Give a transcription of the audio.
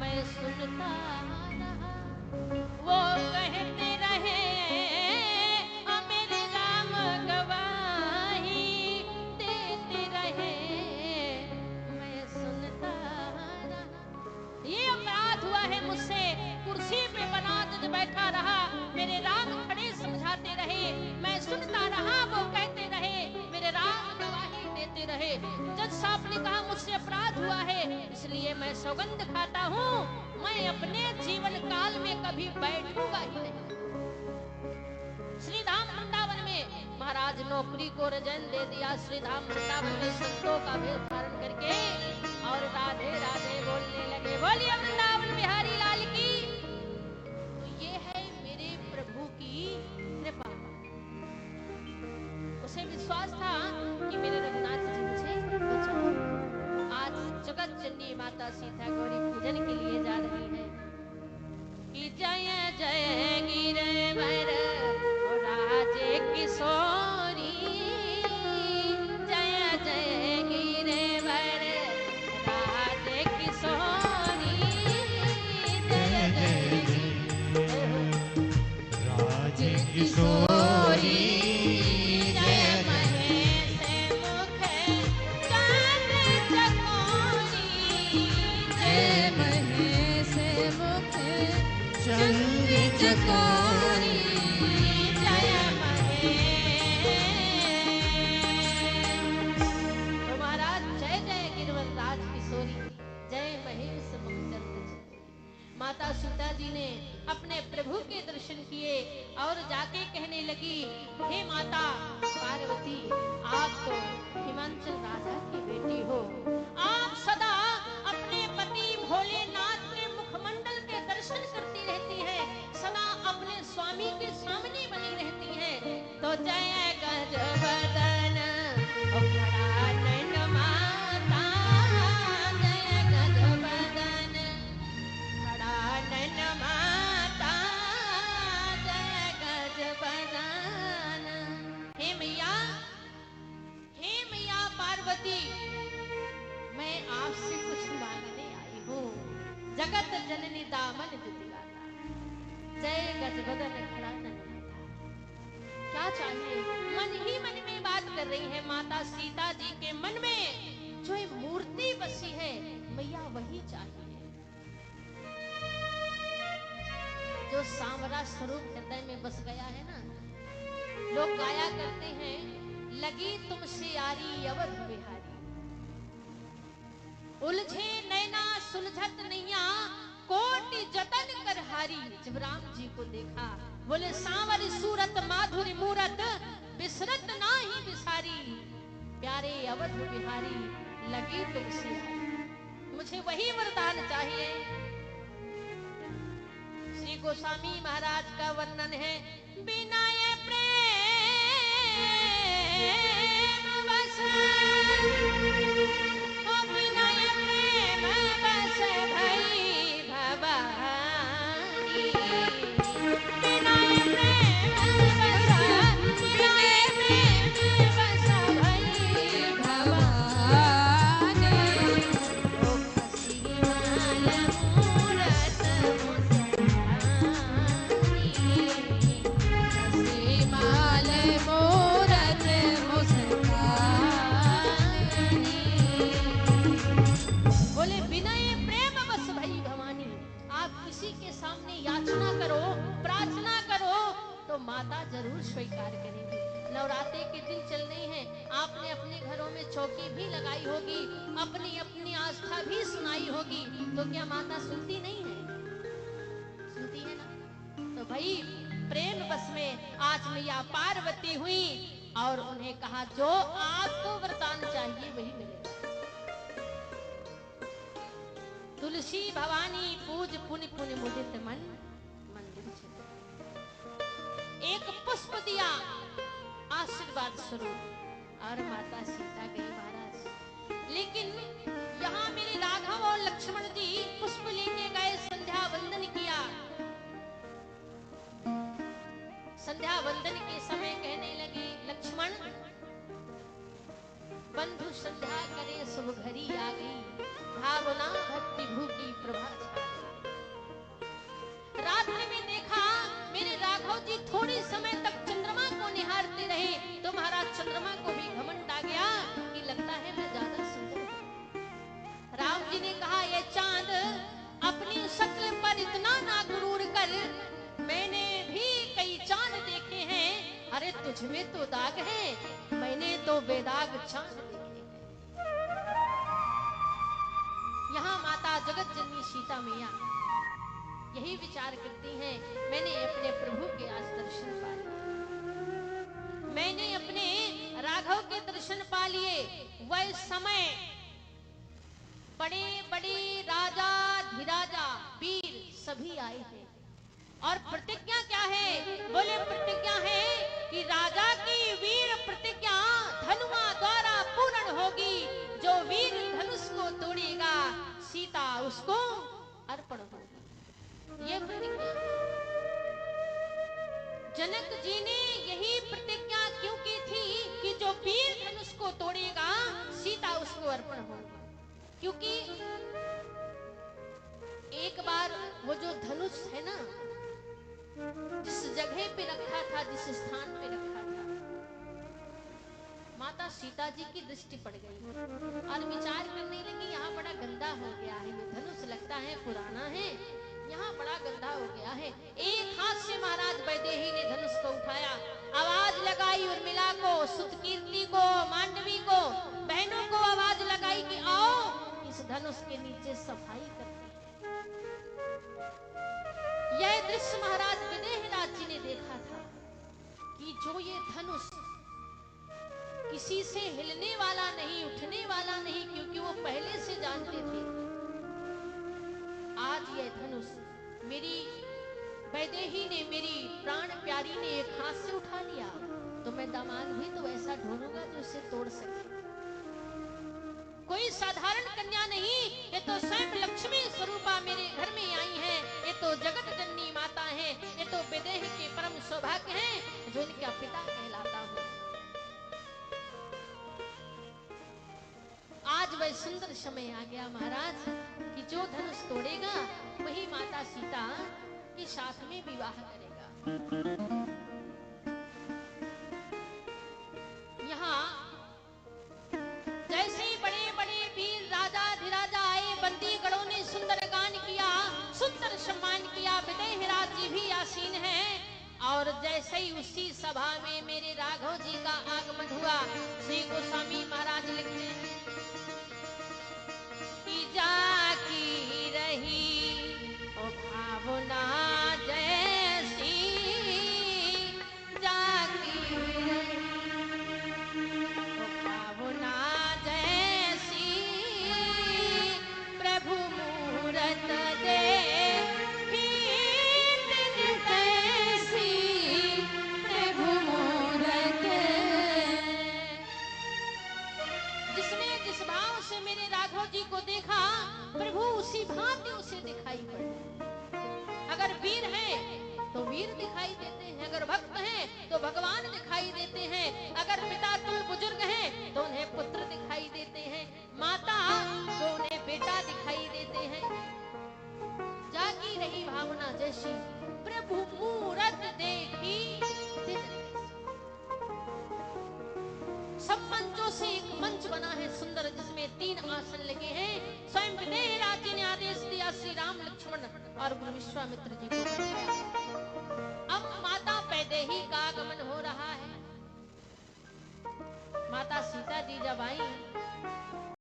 मैं सुनता रहा। वो कहते रहे मेरे राम गवाही देते रहे, मैं सुनता रहा। ये अपराध हुआ है मुझसे, कुर्सी पे बना दज बैठा रहा, मेरे राम खड़े समझाते रहे, मैं सुनता रहा। वो कहते रहे मेरे राम गवाही देते रहे। जज साहब ने कहा मुझसे अपराध हुआ है, इसलिए मैं सौगंध खाता हूँ, मैं अपने जीवन काल में कभी बैठूंगा ही नहीं। श्री धाम वृंदावन में महाराज नौकरी को रजन दे दिया। श्री धाम वृंदावन में संतों का वेश धारण करके और राधे राधे बोलने लगे। बोलिए वृंदावन बिहारी लाल की। तो ये है मेरे प्रभु की कृपा। उसे विश्वास था कि मेरे रघुनाथ जी मुझे बचाएंगे। आज जगत जननी माता सीता गौरी पूजन के लिए जा रही है कि जय जय गिरवर राजे किशोरी, जय जय गिरवर राजे किशोरी, जय जय राजे किशोरी, जय महेश मुख चांद चकोरी, जय महेश मुख चंद चकोरी, जय महेश। तो महाराज जय जय गिरवर राज किशोरी, जय महेश मुख चंद चकोरी। माता सीता जी ने अपने प्रभु के दर्शन किए और जाके कहने लगी, हे माता पार्वती, आप तो हिमांचल राजा की बेटी हो, आप सदा अपने पति भोलेनाथ के मुखमंडल के दर्शन करती रहती है, सदा अपने स्वामी के सामने बनी रहती है। तो जय गजबदन खड़ा नैन माता, जय गजबदन खड़ा नैन माता, जय गजबदन। हे मैया पार्वती, मैं आपसे कुछ मांगने आई हूँ। जगत जननी दामन दिलाता, जय गजबदन खड़ा नैन माता। क्या चाहिए? मन ही मन में बात कर रही है माता सीता जी के मन में जो ये मूर्ति बसी है, मैया वही चाहिए जो सांवरा स्वरूप हृदय में बस गया है ना। लोग गाया करते हैं, लगी तुमसे यारी अवध बिहारी, उलझे नैना सुलझत नैया, कोटि जतन कर हारी। जब राम जी को देखा, बोले सांवर सूरत माधुरी मूरत, बिसरत ना ही बिसारी, प्यारे अवध बिहारी लगी तुमसे यारी। मुझे वही वरदान चाहिए। श्री गोस्वामी महाराज का वर्णन है, बिना ये प्रेम बस, ओ बिना ये प्रेम बस भई भवानी, बिना ये प्रेम बस, बिना ये प्रेम बस भई भवानी। ओ खसी माल मूरत बोले बिना ये प्रेम बस भई भवानी। आप किसी के सामने याचना करो, प्रार्थना करो तो माता जरूर स्वीकार करेंगी। नवरात्रि के दिन चल रही हैं, आपने अपने घरों में चौकी भी लगाई होगी, अपनी अपनी आस्था भी सुनाई होगी, तो क्या माता सुनती नहीं है? सुनती है ना। तो भाई प्रेम बस में आज मैया पार्वती हुई और उन्हें कहा जो आपको वरदान चाहिए वही मिलेगा। तुलसी भवानी पूज पुनि पुनि मुदित मन, मंदिर चले। एक पुष्प दिया आशीर्वाद स्वरूप और माता सीता गई महाराज। लेकिन यहाँ मेरे राघव और लक्ष्मण जी पुष्प लेके गए, संध्या वंदन किया। संध्या वंदन के समय कहने लगे, लक्ष्मण बंधु संध्या करे शुभ घड़ी आ गई, भावना भक्ति भू की प्रभा छा गई। जो बेदाग चांद देखे हैं। यहाँ माता जगत जननी सीता मैया यही विचार करती हैं, मैंने अपने प्रभु के आज दर्शन पा लिए, मैंने अपने राघव के दर्शन पा लिए। वह समय बड़े बड़े राजा धीराजा वीर सभी आए हैं और प्रतिज्ञा क्या है? बोले प्रतिज्ञा है कि राजा की वीर प्रतिज्ञा धनुआ द्वारा पूर्ण होगी। जो वीर धनुष को तोड़ेगा सीता उसको अर्पण होगी। ये प्रतिज्ञा जनक जी ने यही प्रतिज्ञा क्यों की थी कि जो वीर धनुष को तोड़ेगा सीता उसको अर्पण होगी। क्योंकि एक बार वो जो धनुष है ना, जिस जगह पे रखा था, जिस स्थान पे रखा था, माता सीता जी की दृष्टि पड़ गई और विचार करने लगी, यहाँ बड़ा गंदा हो गया है, ये धनुष लगता है पुराना है, यहाँ बड़ा गंदा हो गया है। एक हाथ से महाराज वैदेही ने धनुष को उठाया, आवाज लगाई उर्मिला को, सुतकीर्ति को, मांडवी को, बहनों को आवाज लगाई कि आओ इस धनुष के नीचे सफाई करते हैं। यह दृश्य महाराज विदेहराज जी ने देखा था कि जो ये धनुष किसी से हिलने वाला नहीं, उठने वाला नहीं, क्योंकि वो पहले से जानते थे। आज यह धनुष मेरी वैदेही ने, मेरी प्राण प्यारी ने एक हाथ से उठा लिया, तो मैं दामाद भी तो ऐसा ढूंढूंगा जो उसे तोड़ सके। कोई साधारण कन्या नहीं, ये तो स्वयं लक्ष्मी स्वरूपा मेरे घर में आई है, ये तो जगत जननी माता है, ये तो विदेह के परम सौभाग्य हैं जो इनका पिता कहलाता हूँ। आज वह सुंदर समय आ गया महाराज कि जो धनुष तोड़ेगा वही माता सीता के साथ में विवाह करेगा। यहाँ जैसे ही बड़े बड़े वीर राजा धीराजा आए, बंदीगणों ने सुंदर गान किया, सुंदर सम्मान किया, विदेहराज जी भी आसीन हैं। और जैसे ही उसी सभा में मेरे राघव जी का आगमन हुआ, श्री गोस्वामी महाराज लिखते हैं कि जाकी रही ओ भावना जैसी, जाकी रही ओ भावना जैसी, प्रभु मूरत देखी तिन कैसी, प्रभु मूरत। जिसने जिस भाव से मेरे राघव जी को देखा, प्रभु उसी भांति उसे दिखाई पड़े। अगर वीर है तो वीर दिखाई देते हैं, अगर भक्त हैं तो भगवान दिखाई देते हैं, अगर पिता तुल बुजुर्ग हैं तो उन्हें पुत्र दिखाई देते हैं, माता तो उन्हें बेटा दिखाई देते हैं। जागी रही भावना जैसी, प्रभु मूरत देखी तिन। सब मंचों से एक मंच बना है सुंदर, जिसमें 3 आसन लगे हैं। स्वयं विदेहराज जी ने आदेश दिया, श्री राम लक्ष्मण और गुरु विश्वामित्र जी को बैठाया। अब माता वैदेही का आगमन हो रहा है। माता सीता जी जब आई